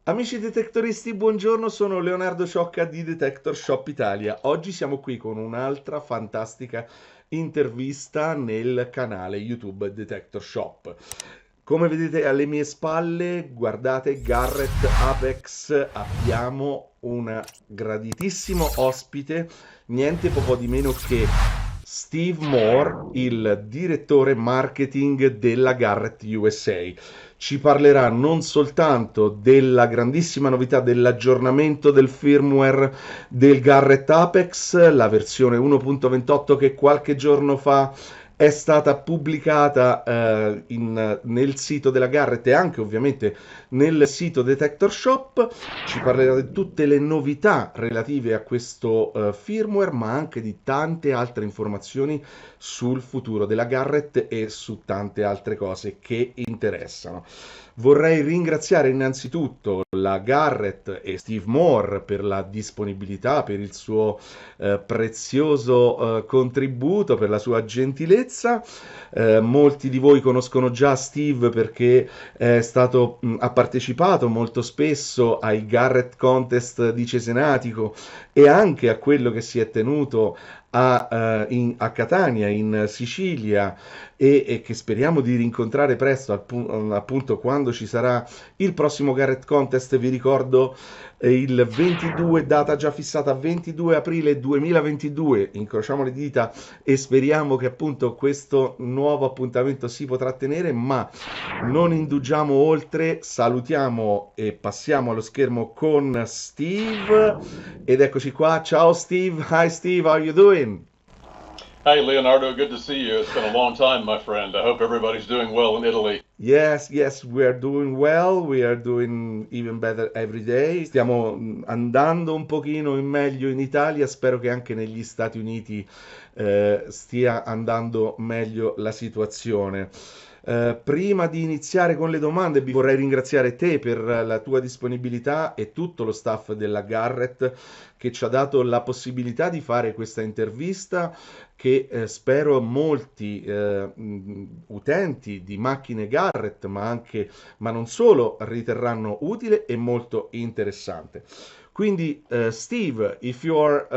Amici detectoristi, buongiorno, sono Leonardo Ciocca di DetectorShop Italia. Oggi siamo qui con un'altra fantastica intervista nel canale YouTube DetectorShop. Come vedete alle mie spalle, guardate Garrett APEX, abbiamo un graditissimo ospite, niente po' di meno che Steve Moore, il direttore marketing della Garrett USA. Ci parlerà non soltanto della grandissima novità dell'aggiornamento del firmware del Garrett APEX, la versione 1.28 che qualche giorno fa è stata pubblicata nel sito della Garrett e anche ovviamente nel sito DetectorShop. Ci parlerà di tutte le novità relative a questo firmware, ma anche di tante altre informazioni sul futuro della Garrett e su tante altre cose che interessano. Vorrei ringraziare innanzitutto la Garrett e Steve Moore per la disponibilità, per il suo prezioso contributo, per la sua gentilezza. Molti di voi conoscono già Steve perché ha partecipato molto spesso ai Garrett Contest di Cesenatico e anche a quello che si è tenuto a Catania in Sicilia e che speriamo di rincontrare presto appunto quando ci sarà il prossimo Garrett Contest. Vi ricordo il 22, data già fissata, 22 aprile 2022, incrociamo le dita e speriamo che appunto questo nuovo appuntamento si potrà tenere, ma non indugiamo oltre, salutiamo e passiamo allo schermo con Steve ed eccoci qua. Ciao Steve, hi Steve, how are you doing? Hey Leonardo, good to see you. It's been a long time, my friend. I hope everybody's doing well in Italy. Yes, we are doing well, we are doing even better every day. Stiamo andando un pochino in meglio in Italia, spero che anche negli Stati Uniti stia andando meglio la situazione. Prima di iniziare con le domande, vorrei ringraziare te per la tua disponibilità e tutto lo staff della Garrett che ci ha dato la possibilità di fare questa intervista che spero molti utenti di macchine Garrett, ma non solo, riterranno utile e molto interessante. Quindi, Steve, if you are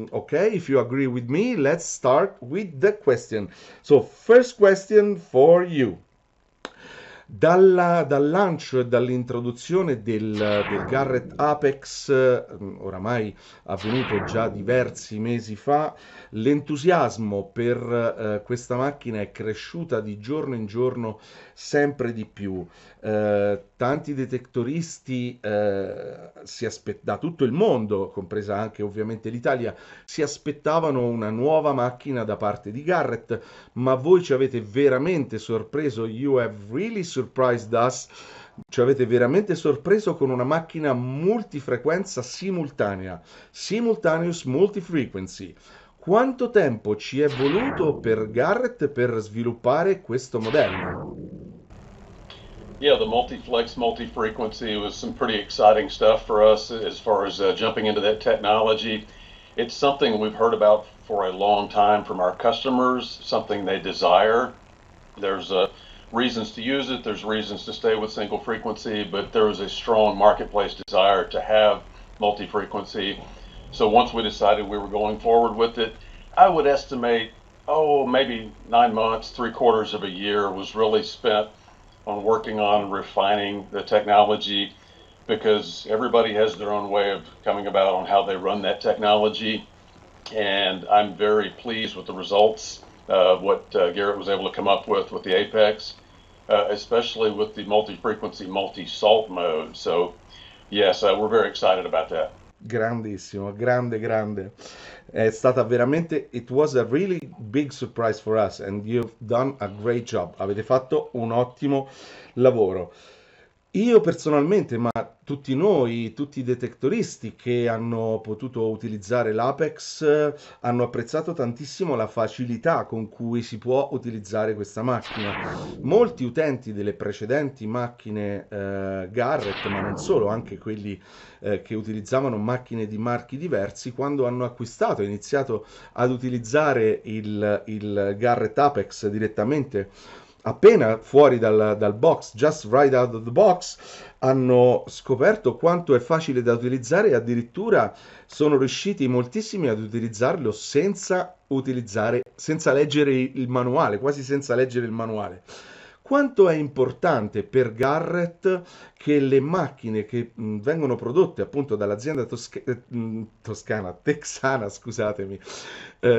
okay, if you agree with me, let's start with the question. So, first question for you. Dal lancio e dall'introduzione del Garrett Apex, oramai avvenuto già diversi mesi fa, l'entusiasmo per questa macchina è cresciuta di giorno in giorno sempre di più. Tanti detectoristi da tutto il mondo, compresa anche ovviamente l'Italia, si aspettavano una nuova macchina da parte di Garrett, ma voi ci avete veramente sorpreso. You have really surprised us. Ci avete veramente sorpreso con una macchina multifrequenza simultanea, simultaneous multi-frequency. Quanto tempo ci è voluto per Garrett per sviluppare questo modello? Yeah, the multi-flex, multi-frequency was some pretty exciting stuff for us as far as jumping into that technology. It's something we've heard about for a long time from our customers, something they desire. There's reasons to use it, there's reasons to stay with single frequency, but there was a strong marketplace desire to have multi-frequency. So once we decided we were going forward with it, I would estimate, maybe 9 months, 3/4 of a year was really spent on working on refining the technology, because everybody has their own way of coming about on how they run that technology. And I'm very pleased with the results of what Garrett was able to come up with the Apex, especially with the multi-frequency, multi-salt mode. So yes, we're very excited about that. Grandissimo, grande. È stata veramente, it was a really big surprise for us and you've done a great job. Avete fatto un ottimo lavoro. Io personalmente, ma tutti noi, tutti i detectoristi che hanno potuto utilizzare l'Apex hanno apprezzato tantissimo la facilità con cui si può utilizzare questa macchina. Molti utenti delle precedenti macchine Garrett, ma non solo, anche quelli che utilizzavano macchine di marchi diversi, quando hanno acquistato e iniziato ad utilizzare il Garrett Apex direttamente appena fuori dal box, just right out of the box, hanno scoperto quanto è facile da utilizzare e addirittura sono riusciti moltissimi ad senza leggere il manuale, quasi senza leggere il manuale. Quanto è importante per Garrett che le macchine che vengono prodotte appunto dall'azienda texana, scusatemi,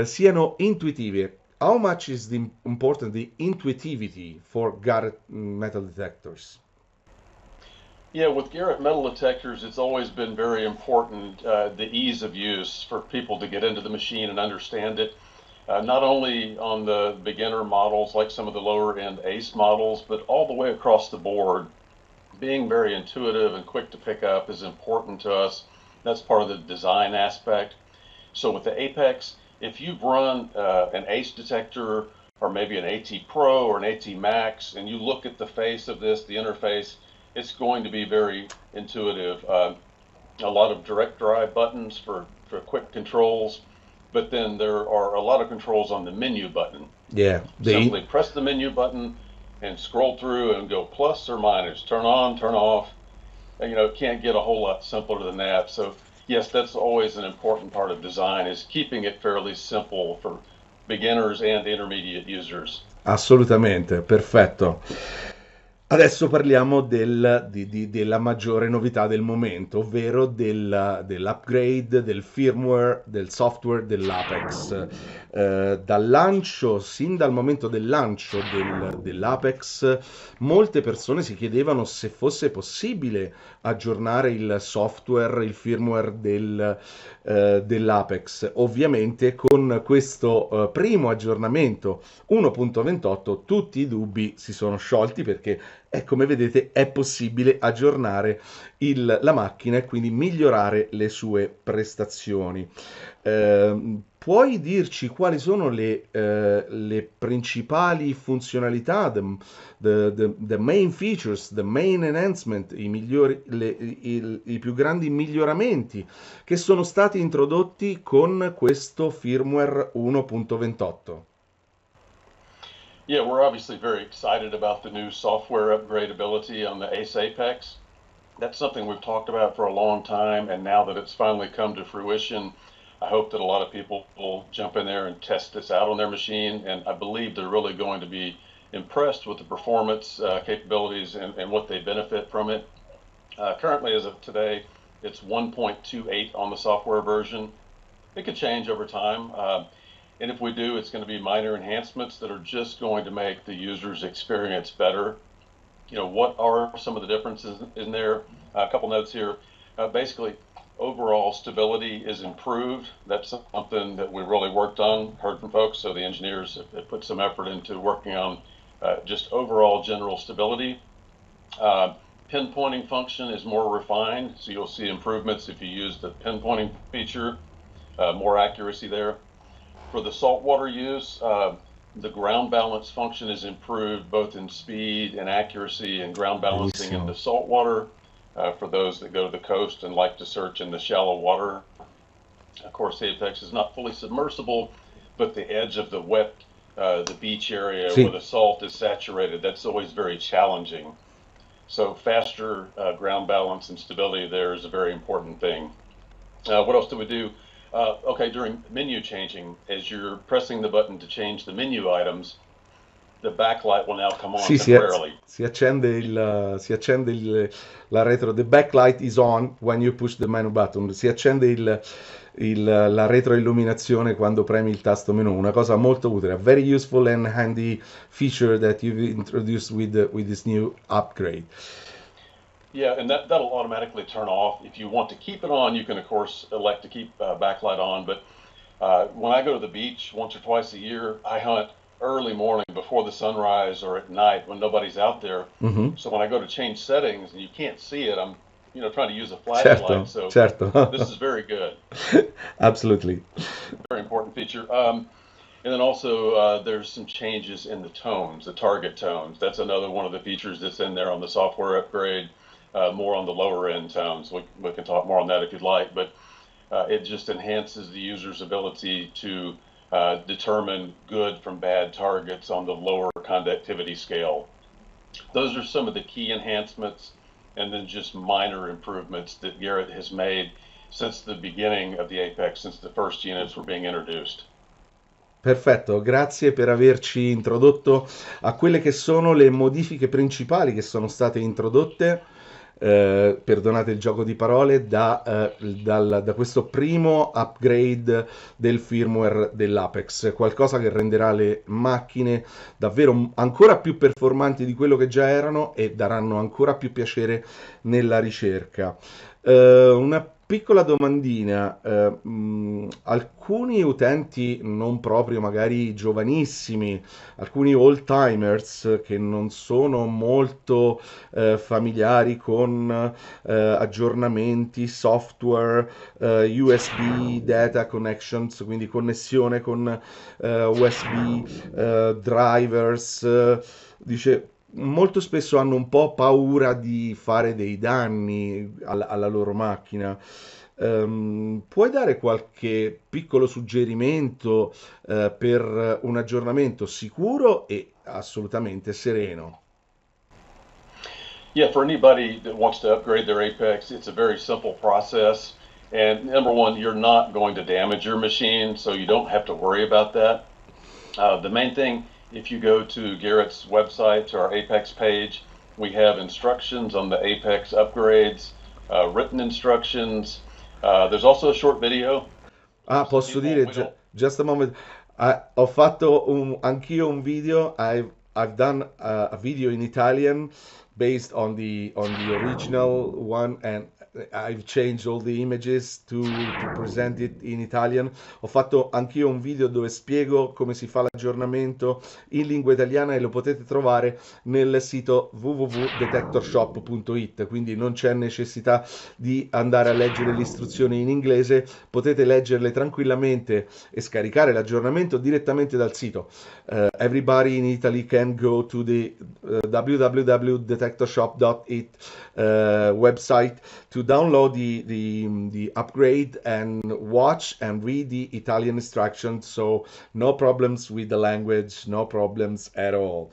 siano intuitive. How much is important the intuitivity for Garrett metal detectors? Yeah, with Garrett metal detectors, it's always been very important the ease of use for people to get into the machine and understand it. Not only on the beginner models like some of the lower end ACE models, but all the way across the board. Being very intuitive and quick to pick up is important to us. That's part of the design aspect. So with the Apex, if you've run an ACE detector or maybe an AT Pro or an AT Max, and you look at the face of this, the interface, it's going to be very intuitive. A lot of direct drive buttons for quick controls, but then there are a lot of controls on the menu button. Yeah, Simply press the menu button and scroll through and go plus or minus, turn on, turn off. And, it can't get a whole lot simpler than that. So yes, that's always an important part of design, is keeping it fairly simple for beginners and intermediate users. assolutamente, perfetto. Adesso parliamo della maggiore novità del momento, ovvero dell'upgrade del firmware, del software dell'Apex. Dal lancio, sin dal momento del lancio dell'Apex, molte persone si chiedevano se fosse possibile aggiornare il software, il firmware dell'Apex. Ovviamente con questo primo aggiornamento 1.28 tutti i dubbi si sono sciolti perché come vedete è possibile aggiornare la macchina e quindi migliorare le sue prestazioni. Puoi dirci quali sono le principali funzionalità, the main features, the main enhancement, i più grandi miglioramenti che sono stati introdotti con questo firmware 1.28? Yeah, we're obviously very excited about the new software upgradability on the ACE Apex. That's something we've talked about for a long time, and now that it's finally come to fruition, I hope that a lot of people will jump in there and test this out on their machine, and I believe they're really going to be impressed with the performance capabilities and what they benefit from it. Currently, as of today, it's 1.28 on the software version. It could change over time. And if we do, it's going to be minor enhancements that are just going to make the user's experience better. What are some of the differences in there? A couple notes here. Basically, overall stability is improved. That's something that we really worked on, heard from folks. So the engineers have put some effort into working on just overall general stability. Pinpointing function is more refined. So you'll see improvements if you use the pinpointing feature, more accuracy there. For the saltwater use, the ground balance function is improved both in speed and accuracy and ground balancing in the saltwater for those that go to the coast and like to search in the shallow water. Of course, the Apex is not fully submersible, but the edge of the wet, the beach area where the salt is saturated, that's always very challenging. So faster ground balance and stability there is a very important thing. What else do we do? During menu changing, as you're pressing the button to change the menu items, the backlight will now come on temporarily. Si accende la retro. The backlight is on when you push the menu button. Si accende la retroilluminazione quando premi il tasto menu. Una cosa molto utile, a very useful and handy feature that you've introduced with this new upgrade. Yeah, and that'll automatically turn off. If you want to keep it on, you can, of course, elect to keep backlight on. But when I go to the beach once or twice a year, I hunt early morning before the sunrise or at night when nobody's out there. Mm-hmm. So when I go to change settings and you can't see it, I'm trying to use a flashlight. Certo. This is very good. Absolutely. Very important feature. And then also there's some changes in the tones, the target tones. That's another one of the features that's in there on the software upgrade. More on the lower end tones. We can talk more on that if you'd like, but it just enhances the user's ability to determine good from bad targets on the lower conductivity scale. Those are some of the key enhancements and then just minor improvements that Garrett has made since the beginning of the Apex, since the first units were being introduced. Perfetto, grazie per averci introdotto a quelle che sono le modifiche principali che sono state introdotte, perdonate il gioco di parole, da questo primo upgrade del firmware dell'Apex, qualcosa che renderà le macchine davvero ancora più performanti di quello che già erano e daranno ancora più piacere nella ricerca. Una piccola domandina, alcuni utenti non proprio magari giovanissimi, alcuni old-timers che non sono molto familiari con aggiornamenti, software, USB data connections, quindi connessione con USB, drivers, dice molto spesso hanno un po' paura di fare dei danni alla loro macchina. Puoi dare qualche piccolo suggerimento per un aggiornamento sicuro e assolutamente sereno? Yeah, for anybody that wants to upgrade their Apex, it's a very simple process. And number one, you're not going to damage your machine, so you don't have to worry about that. The main thing, if you go to Garrett's website, to our Apex page, we have instructions on the Apex upgrades, written instructions. There's also a short video. Ah, Some posso people, dire, we don't. just a moment. Ho fatto anch'io un video. I've done a video in Italian based on the original one, and I've changed all the images to present it in Italian. Ho fatto anch'io un video dove spiego come si fa l'aggiornamento in lingua italiana e lo potete trovare nel sito www.detectorshop.it, quindi non c'è necessità di andare a leggere le istruzioni in inglese, potete leggerle tranquillamente e scaricare l'aggiornamento direttamente dal sito. Everybody in Italy can go to the www.detectorshop.it website to download the upgrade and watch and read the Italian instructions. So no problems with the language, no problems at all.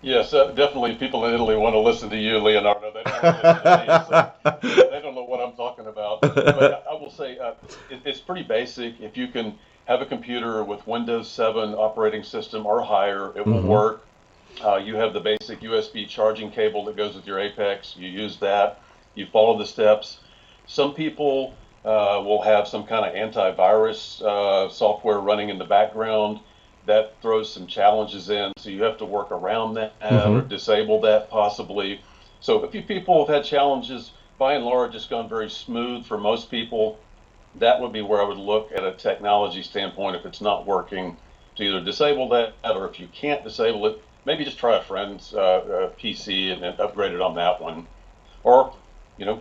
Yes, definitely people in Italy want to listen to you, Leonardo. They don't want to listen to me, so they don't know what I'm talking about. But I will say it's pretty basic. If you can have a computer with Windows 7 operating system or higher, it will Mhm. work. You have the basic USB charging cable that goes with your Apex. You use that. You follow the steps. Some people will have some kind of antivirus software running in the background that throws some challenges in, so you have to work around that or Mhm. disable that possibly. So a few people have had challenges. By and large, it's gone very smooth for most people. That would be where I would look at a technology standpoint if it's not working, to either disable that, or if you can't disable it, maybe just try a friend's PC and upgrade it on that one. Or,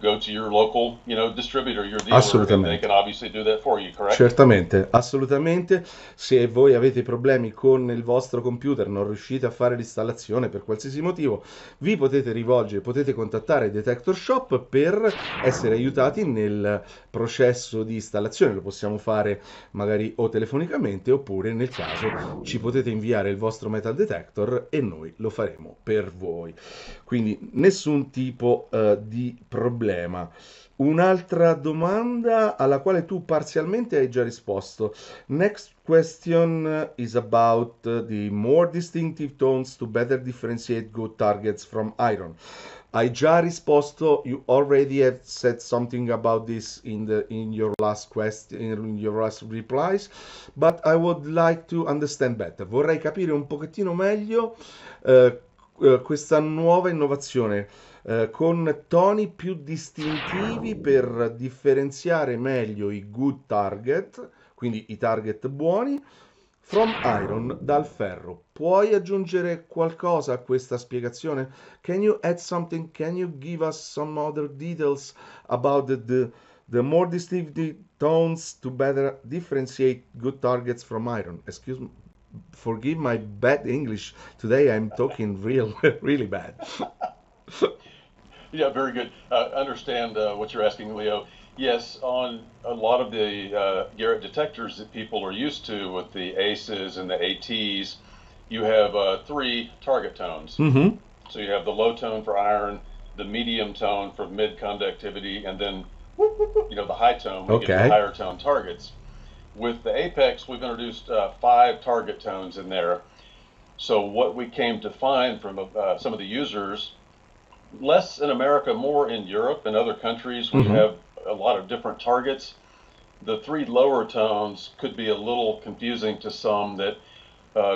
go to your local, distributor, your dealer, and they Assolutamente. can obviously do that for you, correct? Certamente, assolutamente. Se voi avete problemi con il vostro computer, non riuscite a fare l'installazione per qualsiasi motivo, vi potete rivolgere, potete contattare Detector Shop per essere aiutati nel processo di installazione. Lo possiamo fare magari o telefonicamente oppure nel caso ci potete inviare il vostro metal detector e noi lo faremo per voi. Quindi nessun tipo di problema. Un'altra domanda alla quale tu parzialmente hai già risposto. Next question is about the more distinctive tones to better differentiate good targets from iron. Hai già risposto, you already have said something about this in your last question, in your last replies, but I would like to understand better. Vorrei capire un pochettino meglio eh, questa nuova innovazione con toni più distintivi per differenziare meglio i good target, quindi i target buoni, from iron, dal ferro. Puoi aggiungere qualcosa a questa spiegazione? Can you add something? Can you give us some other details about the more distinctive tones to better differentiate good targets from iron? Excuse me. Forgive my bad English. Today I'm talking really bad. Yeah, very good. Understand what you're asking, Leo. Yes, on a lot of the Garrett detectors that people are used to with the ACEs and the ATs, you have three target tones. Mhm. So you have the low tone for iron, the medium tone for mid conductivity, and then the high tone when you get to the Okay. higher tone targets. With the Apex, we've introduced five target tones in there. So what we came to find from some of the users, less in America, more in Europe and other countries where you Mhm. have a lot of different targets, the three lower tones could be a little confusing to some that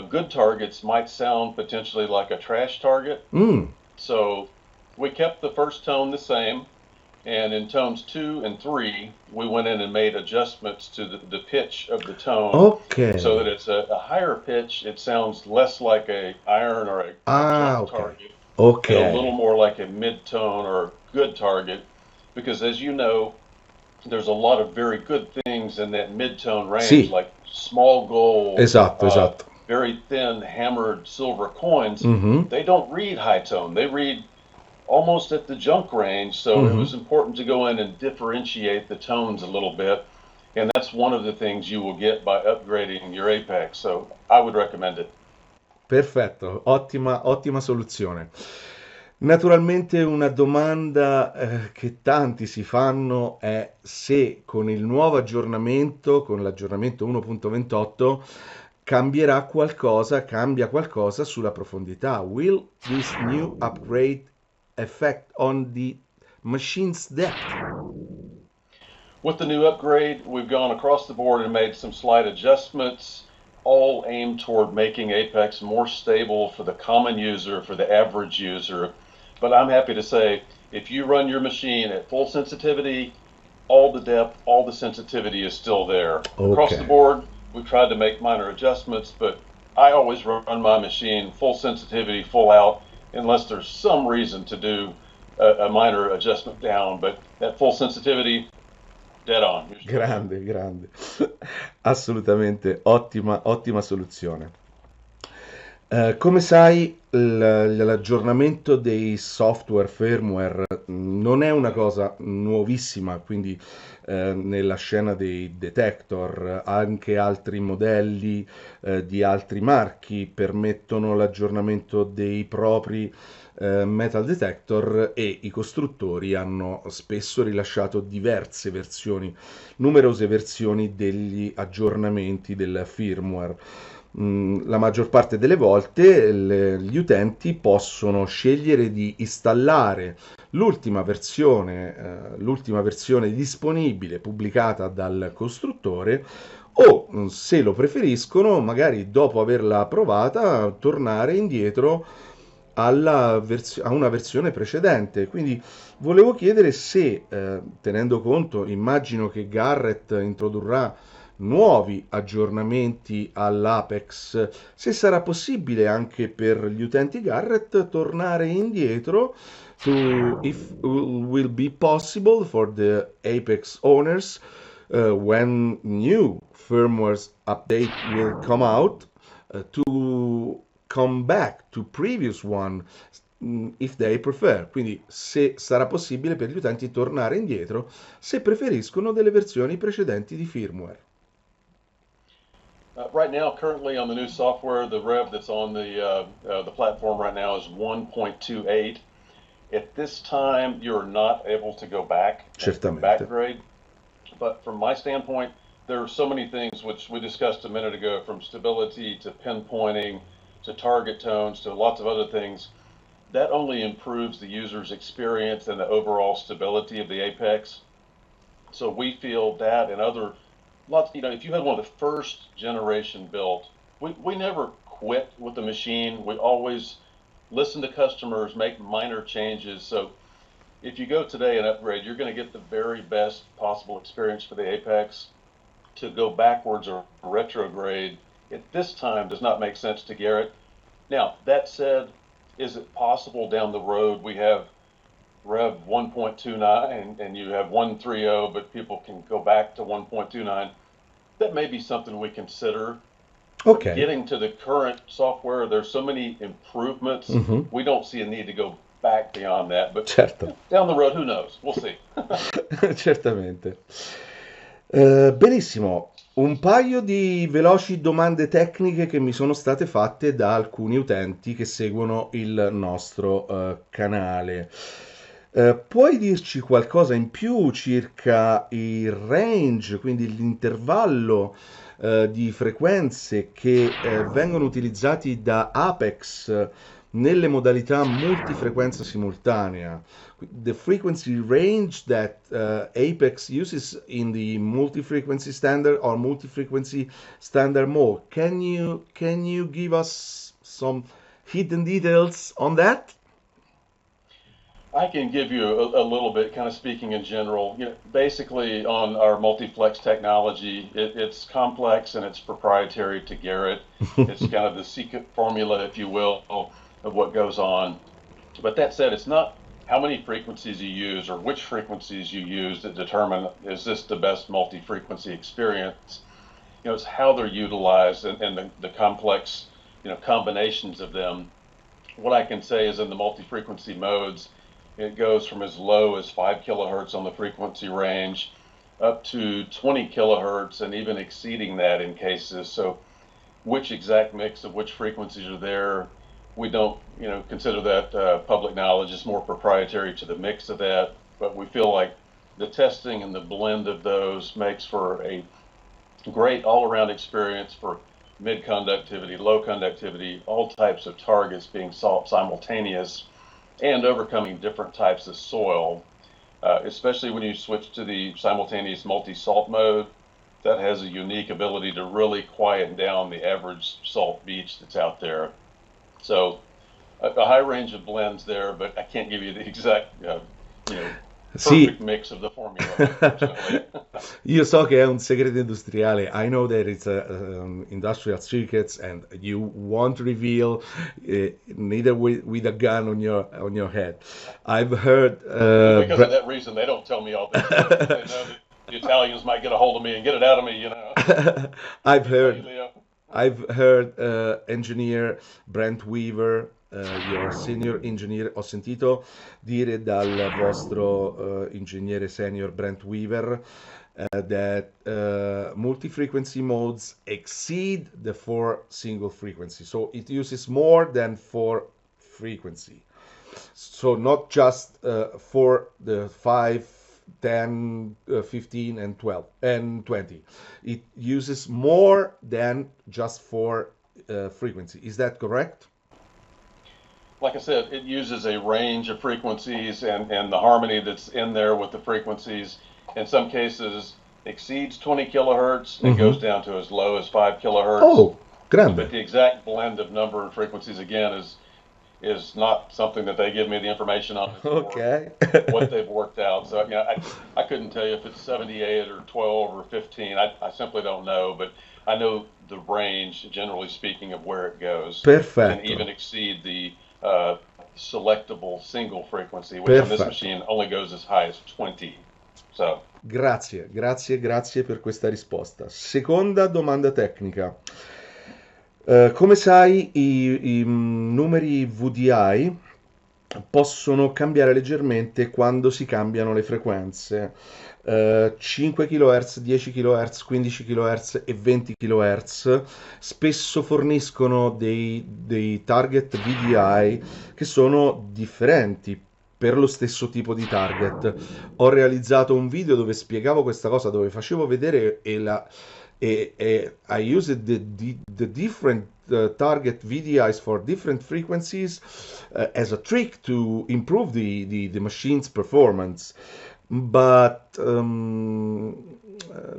good targets might sound potentially like a trash target. Mm. So we kept the first tone the same, and in tones two and three, we went in and made adjustments to the pitch of the tone so that Okay. it's a higher pitch. It sounds less like a iron or a Ah, junk ok. target Ok. and a little more like a mid-tone or good target. Because as you know, there's a lot of very good things in that mid-tone range, Sì, like small gold, esatto, esatto. very thin hammered silver coins. Mhm. They don't read high tone. They read almost at the junk range. So it Mhm. was important to go in and differentiate the tones a little bit. And that's one of the things you will get by upgrading your Apex. So I would recommend it. Perfetto, ottima soluzione. Naturalmente una domanda che tanti si fanno è se con il nuovo aggiornamento, con l'aggiornamento 1.28, cambia qualcosa sulla profondità. Will this new upgrade affect on the machine's depth? With the new upgrade, we've gone across the board and made some slight adjustments, all aimed toward making Apex more stable for the common user, for the average user. But I'm happy to say, if you run your machine at full sensitivity, all the depth, all the sensitivity is still there. Ok. Across the board, we've tried to make minor adjustments, but I always run my machine full sensitivity, full out, unless there's some reason to do a minor adjustment down. But at full sensitivity, dead on. You're still good. Grande, grande. Assolutamente ottima soluzione. Come sai, l'aggiornamento dei software firmware non è una cosa nuovissima, quindi nella scena dei detector anche altri modelli di altri marchi permettono l'aggiornamento dei propri metal detector e i costruttori hanno spesso rilasciato numerose versioni degli aggiornamenti del firmware. La maggior parte delle volte gli utenti possono scegliere di installare l'ultima versione disponibile pubblicata dal costruttore o, se lo preferiscono, magari dopo averla provata, tornare indietro a una versione precedente. Quindi volevo chiedere se, tenendo conto, immagino che Garrett introdurrà nuovi aggiornamenti all'Apex, se sarà possibile anche per gli utenti Garrett tornare indietro to if will be possible for the Apex owners when new firmware update will come out to come back to previous one if they prefer. Quindi se sarà possibile per gli utenti tornare indietro se preferiscono delle versioni precedenti di firmware. Right now, currently on the new software, the rev that's on the platform right now is 1.28. At this time, you're not able to go back and Certamente. backgrade. But from my standpoint, there are so many things which we discussed a minute ago, from stability to pinpointing to target tones to lots of other things. That only improves the user's experience and the overall stability of the Apex. So we feel that and other lots, if you had one of the first generation built, we never quit with the machine. We always listen to customers, make minor changes. So if you go today and upgrade, you're going to get the very best possible experience for the Apex. To go backwards or retrograde at this time does not make sense to Garrett. Now, that said, is it possible down the road we have Rev 1.29 and you have 1.30, but people can go back to 1.29? That may be something we consider. But Ok. getting to the current software, there's so many improvements. Mhm. We don't see a need to go back beyond that, but Certo. down the road, who knows? We'll see. Certamente. Benissimo, un paio di veloci domande tecniche che mi sono state fatte da alcuni utenti che seguono il nostro canale. Puoi dirci qualcosa in più circa il range, quindi l'intervallo di frequenze che vengono utilizzati da Apex nelle modalità multifrequenza simultanea? The frequency range that Apex uses in the multi-frequency standard or multi-frequency standard mode. Can you give us some hidden details on that? I can give you a little bit, kind of speaking in general. Basically, on our multiflex technology, it's complex and it's proprietary to Garrett. It's kind of the secret formula, if you will, of what goes on. But that said, it's not how many frequencies you use or which frequencies you use that determine is this the best multi-frequency experience. It's how they're utilized and the complex, combinations of them. What I can say is in the multi-frequency modes, it goes from as low as 5 kilohertz on the frequency range up to 20 kilohertz and even exceeding that in cases. So which exact mix of which frequencies are there, we don't consider that public knowledge. It's more proprietary to the mix of that, but we feel like the testing and the blend of those makes for a great all-around experience for mid-conductivity, low conductivity, all types of targets being solved simultaneous, and overcoming different types of soil, especially when you switch to the simultaneous multi-salt mode. That has a unique ability to really quiet down the average salt beach that's out there. So a high range of blends there, but I can't give you the exact Sì, perfect mix of the formula, unfortunately. io so che è un segreto industriale. I know that it's industrial secrets, and you won't reveal neither with a gun on your head. I've heard. Because of that reason, they don't tell me all this stuff. They know that the Italians might get a hold of me and get it out of me, I've Tell you, heard. Leo. I've heard engineer Brent Weaver, your senior engineer, ho sentito dire dal vostro ingegnere senior Brent Weaver that multi-frequency modes exceed the 4 single frequency. So it uses more than 4 frequency. So not just for the 5, 10, 15, and 12, and 20. It uses more than just 4 frequency. Is that correct? Like I said, it uses a range of frequencies and the harmony that's in there with the frequencies. In some cases, exceeds 20 kilohertz and Mhm. goes down to as low as 5 kilohertz. Oh, grande. But the exact blend of number and frequencies again is not something that they give me the information on. It's more Ok. what they've worked out. So I couldn't tell you if it's 78 or 12 or 15. I simply don't know, but I know the range, generally speaking, of where it goes can even Perfetto, exceed the selectable single frequency, which on this perfetto. machine only goes as high as 20. So Grazie per questa risposta. Seconda domanda tecnica. Come sai, i numeri VDI possono cambiare leggermente quando si cambiano le frequenze. 5 kHz, 10 kHz, 15 kHz e 20 kHz spesso forniscono dei target VDI che sono differenti per lo stesso tipo di target. Ho realizzato un video dove spiegavo questa cosa, dove facevo vedere e I used the different target VDIs for different frequencies as a trick to improve the machine's performance. But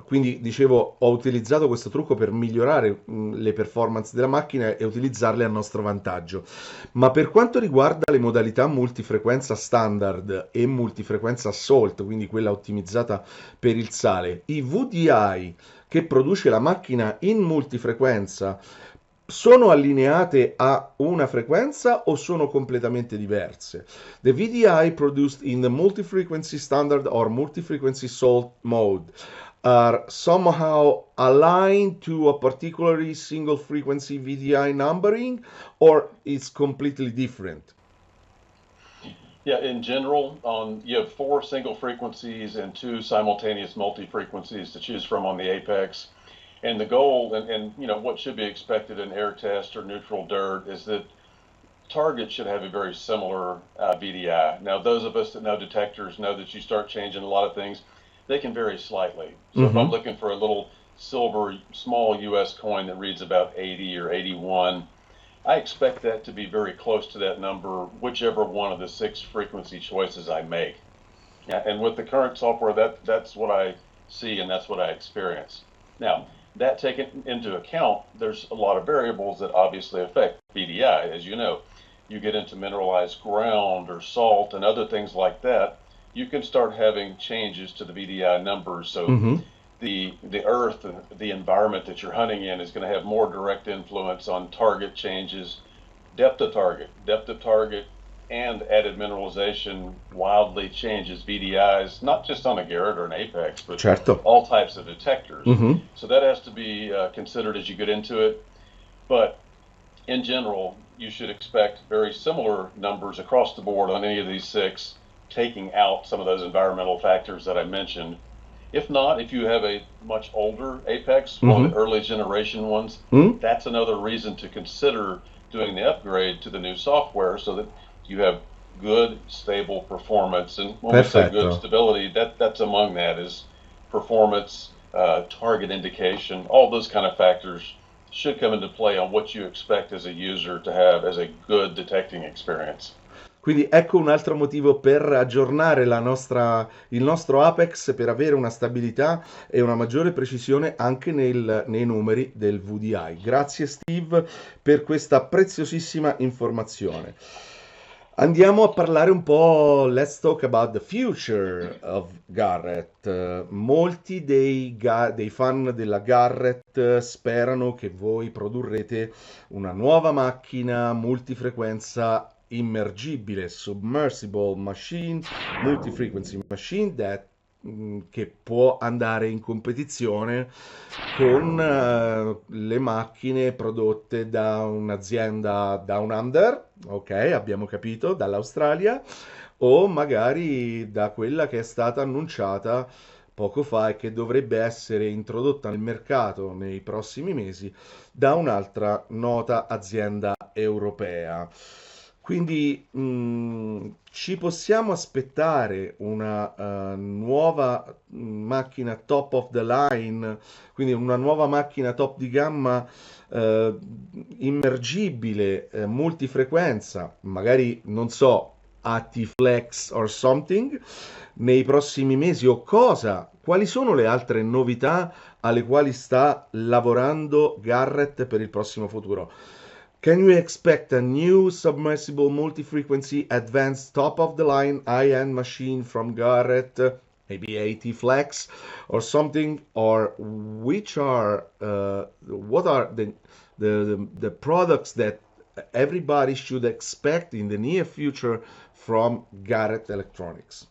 quindi dicevo, ho utilizzato questo trucco per migliorare le performance della macchina e utilizzarle a nostro vantaggio. Ma per quanto riguarda le modalità multifrequenza standard e multifrequenza salt, quindi quella ottimizzata per il sale, i VDI che produce la macchina in multifrequenza sono allineate a una frequenza o sono completamente diverse? The VDI produced in the multi-frequency standard or multi-frequency salt mode are somehow aligned to a particularly single frequency VDI numbering, or it's completely different? Yeah, in general, you have four single frequencies and two simultaneous multi-frequencies to choose from on the Apex. And the goal, and what should be expected in air test or neutral dirt is that targets should have a very similar VDI. Now, those of us that know detectors know that you start changing a lot of things, they can vary slightly. So if I'm Mhm. looking for a little silver small US coin that reads about 80 or 81, I expect that to be very close to that number, whichever one of the six frequency choices I make. Yeah, and with the current software, that's what I see and that's what I experience. Now, that taken into account, there's a lot of variables that obviously affect BDI. As you know, you get into mineralized ground or salt and other things like that, you can start having changes to the BDI numbers. So Mhm. the earth and the environment that you're hunting in is going to have more direct influence on target changes, depth of target, and added mineralization wildly changes VDIs, not just on a Garrett or an Apex, but Certo. all types of detectors. Mhm. So that has to be considered as you get into it. But in general, you should expect very similar numbers across the board on any of these six, taking out some of those environmental factors that I mentioned. If not, if you have a much older Apex, one of Mhm. the early generation ones, Mm? that's another reason to consider doing the upgrade to the new software so that you have good, stable performance. And when we say good Perfetto. stability, that's among that is performance, target indication, all those kind of factors should come into play on what you expect as a user to have as a good detecting experience. Quindi ecco un altro motivo per aggiornare il nostro Apex per avere una stabilità e una maggiore precisione anche nei numeri del VDI. Grazie Steve per questa preziosissima informazione. Andiamo a parlare un po', let's talk about the future of Garrett. Molti dei fan della Garrett sperano che voi produrrete una nuova macchina multifrequenza immergibile, submersible machine, multi-frequency machine che può andare in competizione con le macchine prodotte da un'azienda down under, ok, abbiamo capito, dall'Australia, o magari da quella che è stata annunciata poco fa e che dovrebbe essere introdotta nel mercato nei prossimi mesi da un'altra nota azienda europea. Quindi ci possiamo aspettare una nuova macchina top of the line, quindi una nuova macchina top di gamma eh, immergibile, multifrequenza, magari non so, AT-Flex or something, nei prossimi mesi o cosa? Quali sono le altre novità alle quali sta lavorando Garrett per il prossimo futuro? Can you expect a new submersible multi-frequency advanced top-of-the-line high-end machine from Garrett, maybe AT Flex or something? Or which are what are the products that everybody should expect in the near future from Garrett Electronics?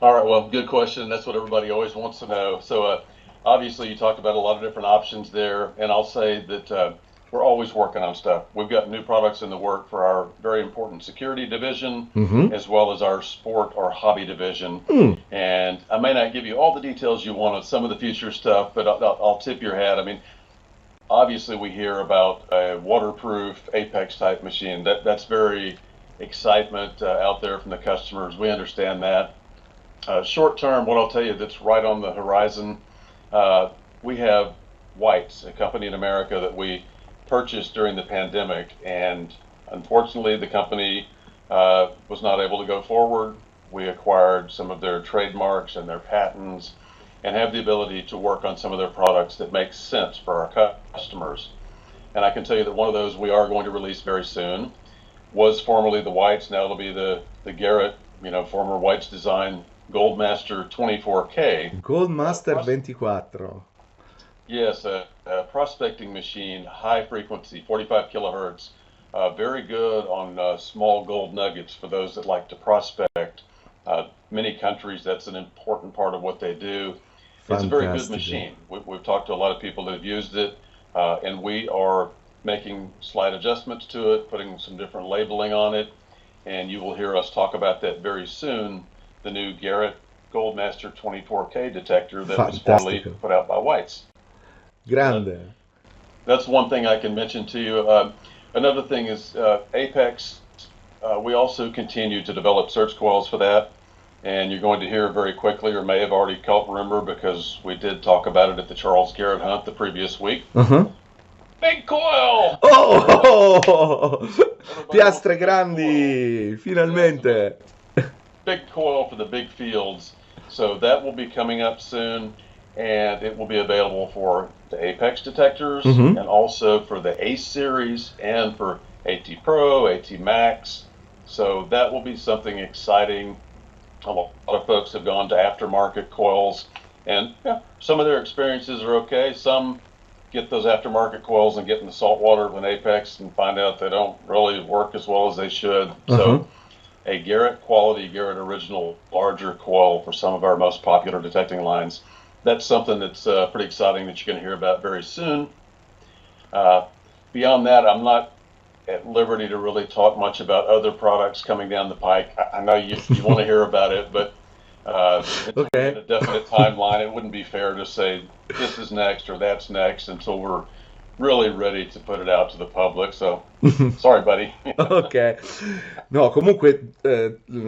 All right, well, good question. That's what everybody always wants to know. So, obviously, you talked about a lot of different options there, and I'll say that we're always working on stuff. We've got new products in the work for our very important security division, Mm-hmm. as well as our sport or hobby division. Mm. And I may not give you all the details you want on some of the future stuff, but I'll tip your hat. I mean, obviously, we hear about a waterproof Apex type machine. That's very excitement out there from the customers. We understand that. Short term, what I'll tell you that's right on the horizon, uh, we have Whites, a company in America that we purchased during the pandemic, and unfortunately, the company was not able to go forward. We acquired some of their trademarks and their patents, and have the ability to work on some of their products that make sense for our customers. And I can tell you that one of those we are going to release very soon was formerly the Whites. Now it'll be the Garrett, former Whites design Goldmaster 24K. Goldmaster Pros- 24. yes, a prospecting machine, high frequency, 45 kilohertz. Very good on small gold nuggets for those that like to prospect. Many countries, that's an important part of what they do. It's a very good Fantastico. machine. We've talked to a lot of people that have used it, and we are making slight adjustments to it, putting some different labeling on it, and you will hear us talk about that very soon, the new Garrett Goldmaster 24K detector that was formerly Fantastico. put out by White's. Grande. That's one thing I can mention to you. Another thing is Apex. We also continue to develop search coils for that, and you're going to hear very quickly, or may have already caught remember, because we did talk about it at the Charles Garrett hunt the previous week. Uh-huh. Big coil! Oh! Everybody wants Piastre a big coil. grandi, Yes, finalmente. big coil for the big fields. So that will be coming up soon, and it will be available for the Apex detectors Mhm. and also for the ACE series and for AT Pro, AT Max. So that will be something exciting. A lot of folks have gone to aftermarket coils, and yeah, some of their experiences are okay. Some get those aftermarket coils and get in the salt water of an Apex and find out they don't really work as well as they should. Uh-huh. So a Garrett quality, Garrett original, larger coil for some of our most popular detecting lines. That's something that's pretty exciting that you're going to hear about very soon. Beyond that, I'm not at liberty to really talk much about other products coming down the pike. I know you want to hear about it, but until we get Okay. a definite timeline, it wouldn't be fair to say this is next or that's next until we're really ready to put it out to the public. So, sorry, buddy. Ok, no, comunque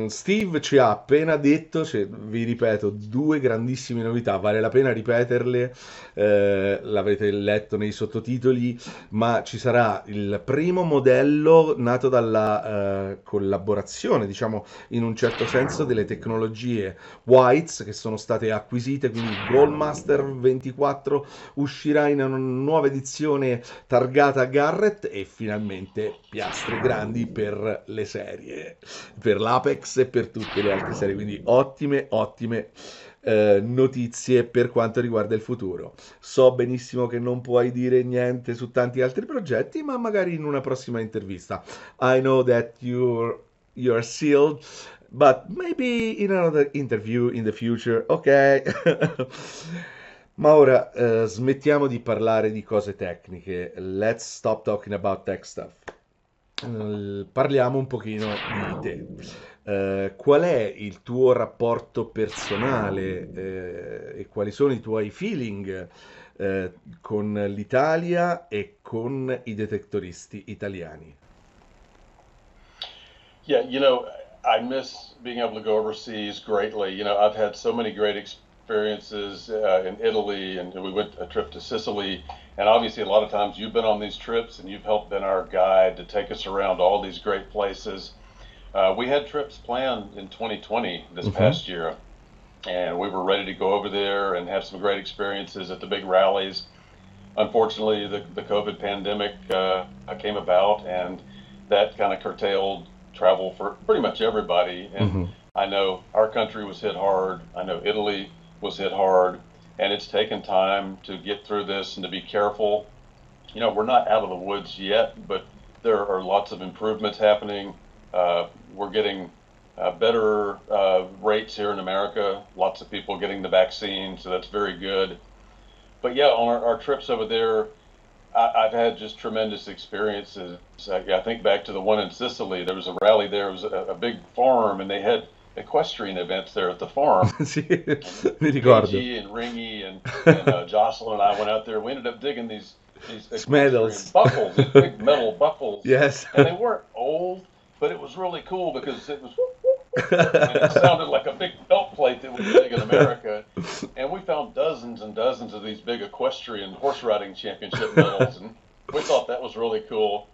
Steve ci ha appena detto, cioè, vi ripeto, due grandissime novità, vale la pena ripeterle, l'avrete letto nei sottotitoli, ma ci sarà il primo modello nato dalla collaborazione, diciamo, in un certo senso, delle tecnologie Whites che sono state acquisite, quindi Goldmaster 24 uscirà in una nuova edizione targata Garrett e finalmente piastre grandi per le serie, per l'Apex e per tutte le altre serie, quindi ottime, ottime notizie per quanto riguarda il futuro. So benissimo che non puoi dire niente su tanti altri progetti, ma magari in una prossima intervista. I know that you're sealed, but maybe in another interview in the future, ok? Ma ora smettiamo di parlare di cose tecniche. Let's stop talking about tech stuff. Parliamo un pochino di te. Qual è il tuo rapporto personale e quali sono i tuoi feeling con l'Italia e con i detectoristi italiani? Yeah, I miss being able to go overseas greatly. I've had so many great experiences in Italy, and we went a trip to Sicily. And obviously, a lot of times you've been on these trips and you've helped been our guide to take us around all these great places. We had trips planned in 2020 this Mhm. past year, and we were ready to go over there and have some great experiences at the big rallies. Unfortunately, the COVID pandemic came about, and that kind of curtailed travel for pretty much everybody. And Mhm. I know our country was hit hard. I know Italy was hit hard, and it's taken time to get through this and to be careful. We're not out of the woods yet, but there are lots of improvements happening. We're getting better rates here in America. Lots of people getting the vaccine, so that's very good. But yeah, on our trips over there, I've had just tremendous experiences. I think back to the one in Sicily. There was a rally there. It was a big farm, and they had equestrian events there at the farm. Sì, And mi ricordo. KG and Ringy and Jocelyn and I went out there. We ended up digging these equestrian Medals. buckles, these big metal buckles, Yes. and they weren't old, but it was really cool because it was whoop, whoop, whoop, whoop, and it sounded like a big belt plate that was big in America. And we found dozens and dozens of these big equestrian horse riding championship medals, and we thought that was really cool.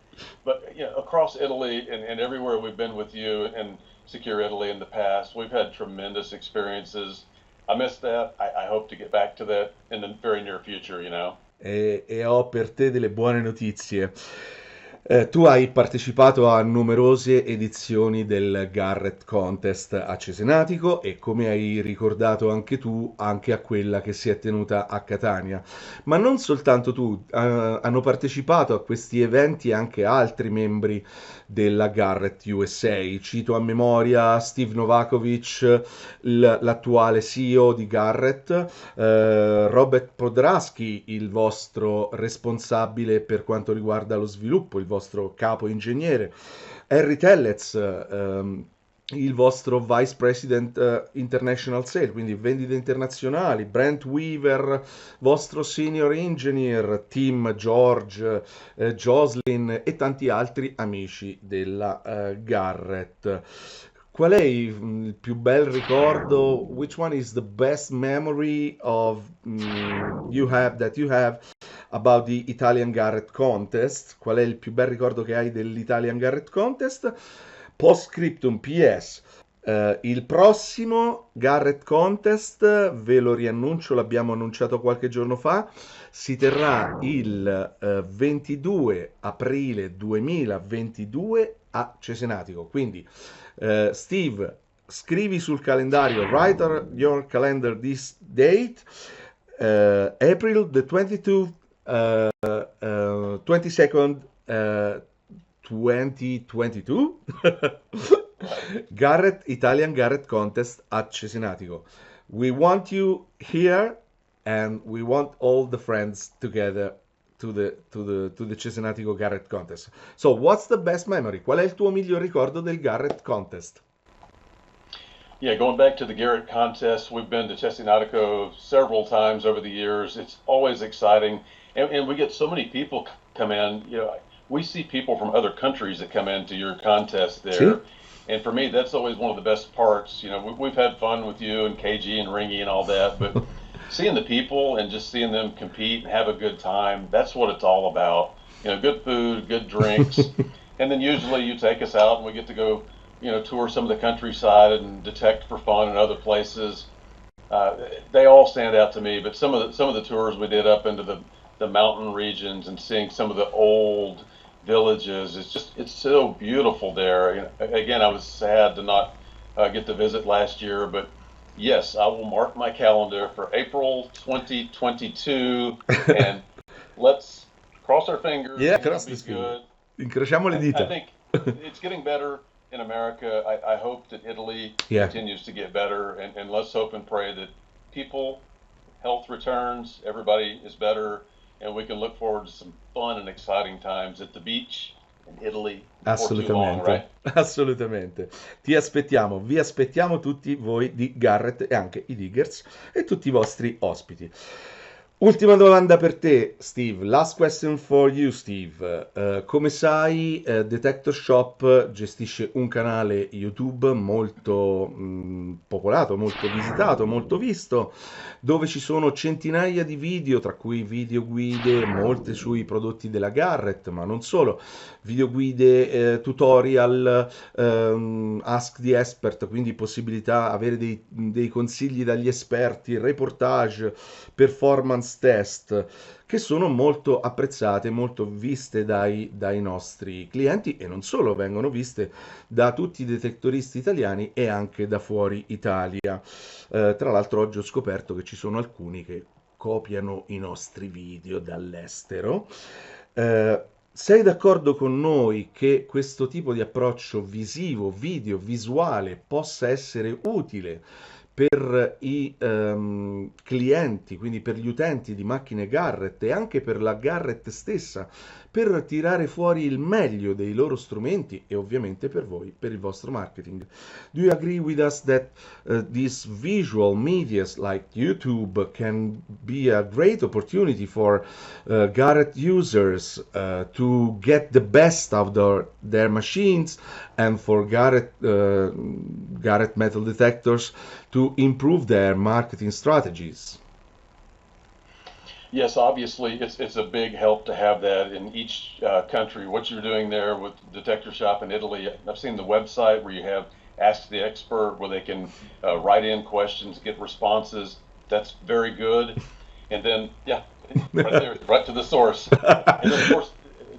But across Italy and everywhere we've been with you and Secure Italy in the past, we've had tremendous experiences. I miss that. I hope to get back to that in the very near future. E ho per te delle buone notizie. Tu hai partecipato a numerose edizioni del Garrett Contest a Cesenatico e come hai ricordato anche tu, anche a quella che si è tenuta a Catania. Ma non soltanto tu, hanno partecipato a questi eventi anche altri membri della Garrett USA. Cito a memoria Steve Novakovic, l'attuale CEO di Garrett, Robert Podrasky, il vostro responsabile per quanto riguarda lo sviluppo, il vostro capo ingegnere, Harry Tellez, il vostro Vice President International Sales, quindi vendite internazionali, Brent Weaver, vostro Senior Engineer, Tim, George, Jocelyn e tanti altri amici della Garrett. Qual è il più bel ricordo? Which one is the best memory of that you have about the Italian Garrett Contest? Qual è il più bel ricordo che hai dell'Italian Garrett Contest? Post-scriptum PS. Il prossimo Garrett Contest, ve lo riannuncio, l'abbiamo annunciato qualche giorno fa, si terrà il 22 aprile 2022 a Cesenatico. Quindi, Steve, scrivi sul calendario, write your calendar this date, April the 22, 22nd, 2022 Garrett Italian Garrett Contest at Cesenatico. We want you here and we want all the friends together to the Cesenatico Garrett Contest. So what's the best memory? Qual è il tuo miglior ricordo del Garrett Contest? Yeah, going back to the Garrett contest, we've been to Cesenatico several times over the years. It's always exciting, and we get so many people come in. You know, we see people from other countries that come into your contest there. Sì. And for me, that's always one of the best parts. You know, we've had fun with you and KG and Ringy and all that, but seeing the people and just seeing them compete and have a good time, that's what it's all about. You know, good food, good drinks, and then usually you take us out and we get to go, you know, tour some of the countryside and detect for fun in other places. They all stand out to me, but some of the tours we did up into the mountain regions and seeing some of the old villages, it's so beautiful there. You know, again, I was sad to not get to visit last year, but yes, I will mark my calendar for April 2022, and let's cross our fingers. Yeah, It'll cross be this good. Incrociamo le I dita. think it's getting better in America. I hope that Italy Yeah. continues to get better, and let's hope and pray that people, health returns, everybody is better, and we can look forward to some fun and exciting times at the beach in Italy before too long, Assolutamente, right? assolutamente. Ti aspettiamo, vi aspettiamo tutti voi di Garrett e anche i Diggers e tutti i vostri ospiti. Ultima domanda per te, Steve. Last question for you, Steve. Come sai, DetectorShop gestisce un canale YouTube molto popolato, molto visitato, molto visto, dove ci sono centinaia di video, tra cui video guide, molte sui prodotti della Garrett, ma non solo, video guide, tutorial, ask the expert, quindi possibilità avere dei consigli dagli esperti, reportage, performance test, che sono molto apprezzate, molto viste dai nostri clienti e non solo, vengono viste da tutti i detectoristi italiani e anche da fuori Italia. Tra l'altro oggi ho scoperto che ci sono alcuni che copiano i nostri video dall'estero. Sei d'accordo con noi che questo tipo di approccio visivo, video, visuale possa essere utile per i clienti, quindi per gli utenti di macchine Garrett e anche per la Garrett stessa, per tirare fuori il meglio dei loro strumenti e ovviamente per voi, per il vostro marketing? Do you agree with us that these visual medias like YouTube can be a great opportunity for Garrett users to get the best out of their machines and for Garrett metal detectors to improve their marketing strategies? Yes, obviously, it's a big help to have that in each country. What you're doing there with DetectorShop in Italy, I've seen the website where you have Ask the Expert, where they can write in questions, get responses. That's very good. And then, yeah, right there, right to the source. And then, of course,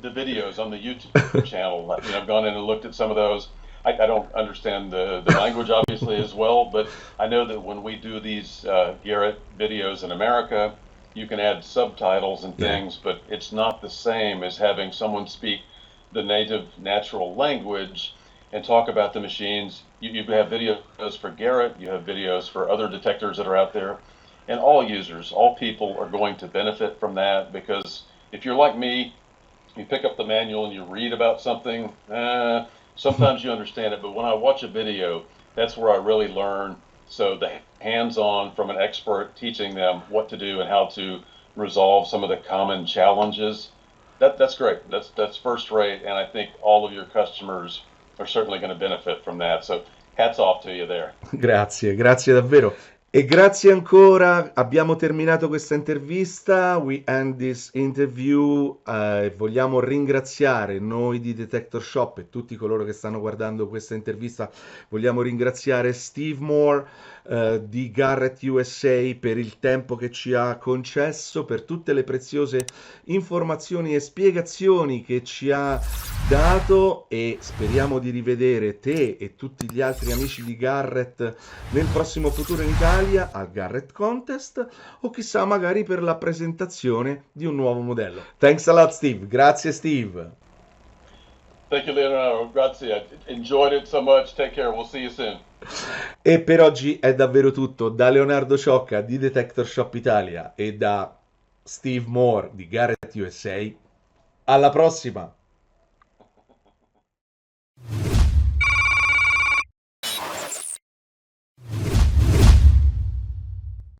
the videos on the YouTube channel. You know, I've gone in and looked at some of those. I don't understand the language, obviously, as well, but I know that when we do these Garrett videos in America, you can add subtitles and things, but it's not the same as having someone speak the native natural language and talk about the machines. You have videos for Garrett, you have videos for other detectors that are out there, and all users, all people are going to benefit from that, because if you're like me, you pick up the manual and you read about something, sometimes you understand it, but when I watch a video, that's where I really learn. So the hands-on from an expert teaching them what to do and how to resolve some of the common challenges, that's great. That's first rate, and I think all of your customers are certainly going to benefit from that. So hats off to you there. Grazie, grazie davvero. E grazie ancora, abbiamo terminato questa intervista, we end this interview, vogliamo ringraziare noi di Detector Shop e tutti coloro che stanno guardando questa intervista, vogliamo ringraziare Steve Moore di Garrett USA per il tempo che ci ha concesso, per tutte le preziose informazioni e spiegazioni che ci ha dato e speriamo di rivedere te e tutti gli altri amici di Garrett nel prossimo futuro in Italia al Garrett Contest o chissà magari per la presentazione di un nuovo modello. Thanks a lot Steve, grazie Steve. Thank you, Leonardo. Grazie. I enjoyed it so much. Take care. We'll see you soon. E per oggi è davvero tutto. Da Leonardo Ciocca di Detector Shop Italia e da Steve Moore di Garrett USA. Alla prossima!